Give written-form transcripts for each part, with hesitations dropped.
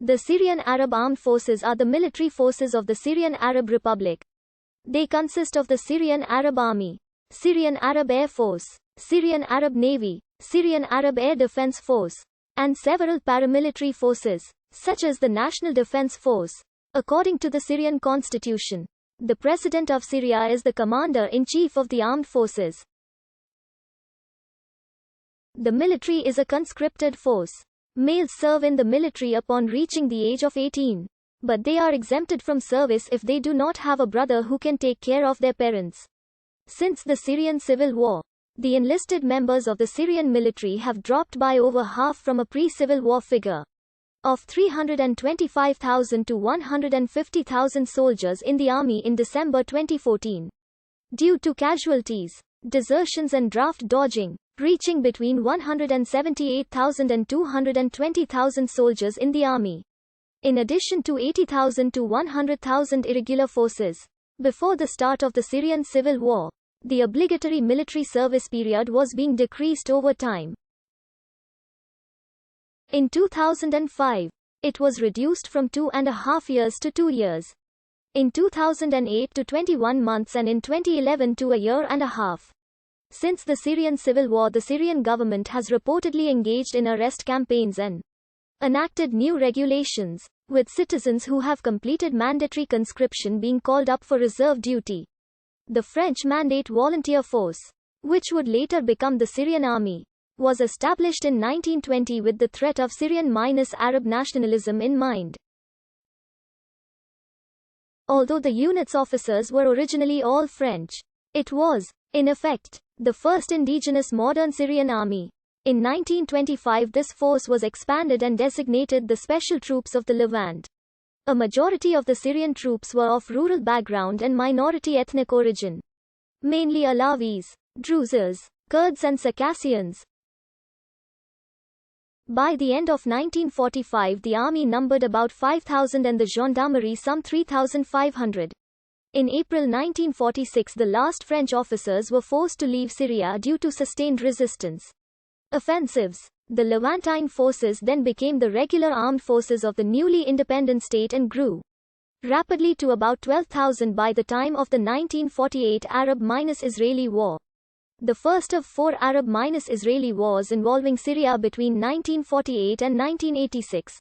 The Syrian Arab Armed Forces are the military forces of the Syrian Arab Republic. They consist of the Syrian Arab Army, Syrian Arab Air Force, Syrian Arab Navy, Syrian Arab Air Defense Force, and several paramilitary forces, such as the National Defense Force. According to the Syrian constitution, the President of Syria is the Commander-in-Chief of the armed forces. The military is a conscripted force. Males serve in the military upon reaching the age of 18. But they are exempted from service if they do not have a brother who can take care of their parents. Since the Syrian civil war, the enlisted members of the Syrian military have dropped by over half from a pre-civil war figure of 325,000 to 150,000 soldiers in the army in December 2014. Due to casualties, desertions and draft dodging, reaching between 178,000 and 220,000 soldiers in the army. In addition to 80,000 to 100,000 irregular forces. Before the start of the Syrian civil war, the obligatory military service period was being decreased over time. In 2005, it was reduced from 2.5 years to 2 years. In 2008 to 21 months, and in 2011 to a year and a half. Since the Syrian civil war, the Syrian government has reportedly engaged in arrest campaigns and enacted new regulations, with citizens who have completed mandatory conscription being called up for reserve duty. The French Mandate Volunteer Force, which would later become the Syrian Army, was established in 1920 with the threat of Syrian-Arab nationalism in mind. Although the unit's officers were originally all French, it was, in effect, the first indigenous modern Syrian army. In 1925 this force was expanded and designated the Special Troops of the Levant. A majority of the Syrian troops were of rural background and minority ethnic origin. Mainly Alawis, Druzes, Kurds and Circassians. By the end of 1945 the army numbered about 5,000 and the gendarmerie some 3,500. In April 1946 the last French officers were forced to leave Syria due to sustained resistance. Offensives. The Levantine forces then became the regular armed forces of the newly independent state and grew rapidly to about 12,000 by the time of the 1948 Arab-Israeli War. The first of 4 Arab-Israeli wars involving Syria between 1948 and 1986.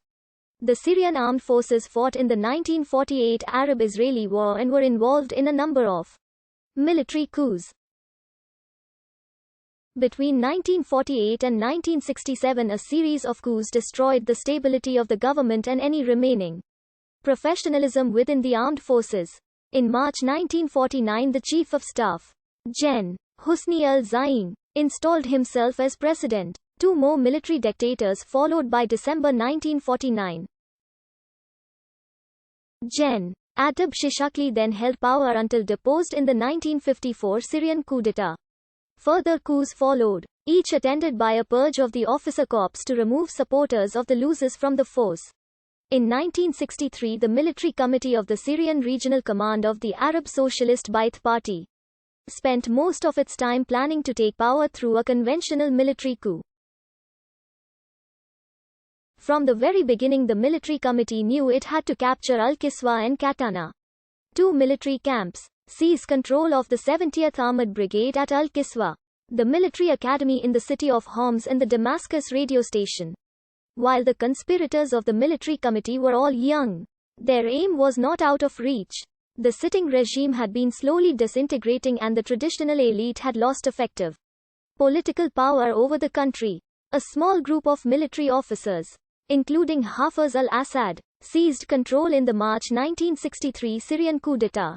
The Syrian armed forces fought in the 1948 Arab-Israeli War and were involved in a number of military coups. Between 1948 and 1967 a series of coups destroyed the stability of the government and any remaining professionalism within the armed forces. In March 1949 the Chief of Staff, Gen. Husni al-Zain, installed himself as president. 2 more military dictators followed by December 1949. Gen. Attemp Shishakli then held power until deposed in the 1954 Syrian coup d'état. Further coups followed, each attended by a purge of the officer corps to remove supporters of the losers from the force. In 1963 the military committee of the Syrian Regional Command of the Arab Socialist Ba'ath Party spent most of its time planning to take power through a conventional military coup. From the very beginning the military committee knew it had to capture Al-Kiswa and Katana, 2 military camps, seize control of the 70th Armored Brigade at Al-Kiswa, the military academy in the city of Homs and the Damascus radio station. While the conspirators of the military committee were all young, their aim was not out of reach. The sitting regime had been slowly disintegrating and the traditional elite had lost effective political power over the country. A small group of military officers, including Hafez al-Assad, seized control in the March 1963 Syrian coup d'état.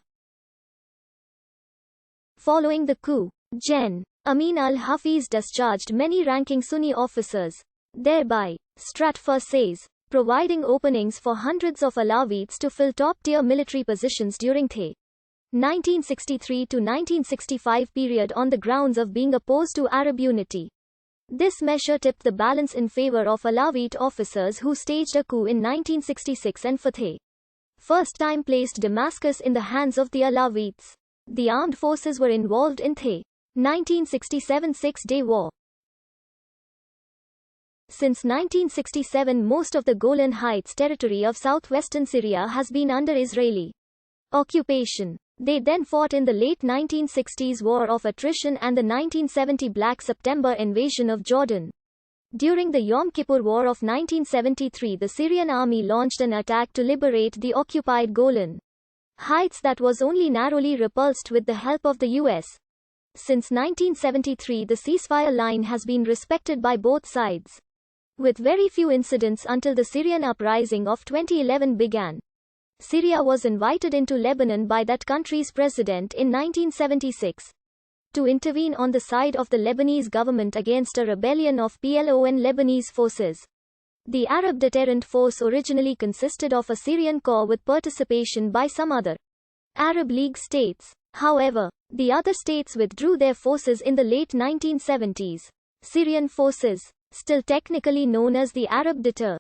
Following the coup, Gen. Amin al-Hafiz discharged many ranking Sunni officers, thereby, Stratfor says, providing openings for hundreds of Alawites to fill top-tier military positions during the 1963 to 1965 period on the grounds of being opposed to Arab unity. This measure tipped the balance in favor of Alawite officers who staged a coup in 1966 and for the first time placed Damascus in the hands of the Alawites. The armed forces were involved in the 1967 Six-Day War. Since 1967, most of the Golan Heights territory of southwestern Syria has been under Israeli occupation. They then fought in the late 1960s War of Attrition and the 1970 Black September invasion of Jordan. During the Yom Kippur War of 1973, the Syrian army launched an attack to liberate the occupied Golan Heights that was only narrowly repulsed with the help of the U.S. Since 1973, the ceasefire line has been respected by both sides, with very few incidents until the Syrian uprising of 2011 began. Syria was invited into Lebanon by that country's president in 1976 to intervene on the side of the Lebanese government against a rebellion of PLO and Lebanese forces. The Arab Deterrent Force originally consisted of a Syrian corps with participation by some other Arab League states. However, the other states withdrew their forces in the late 1970s. Syrian forces, still technically known as the Arab Deter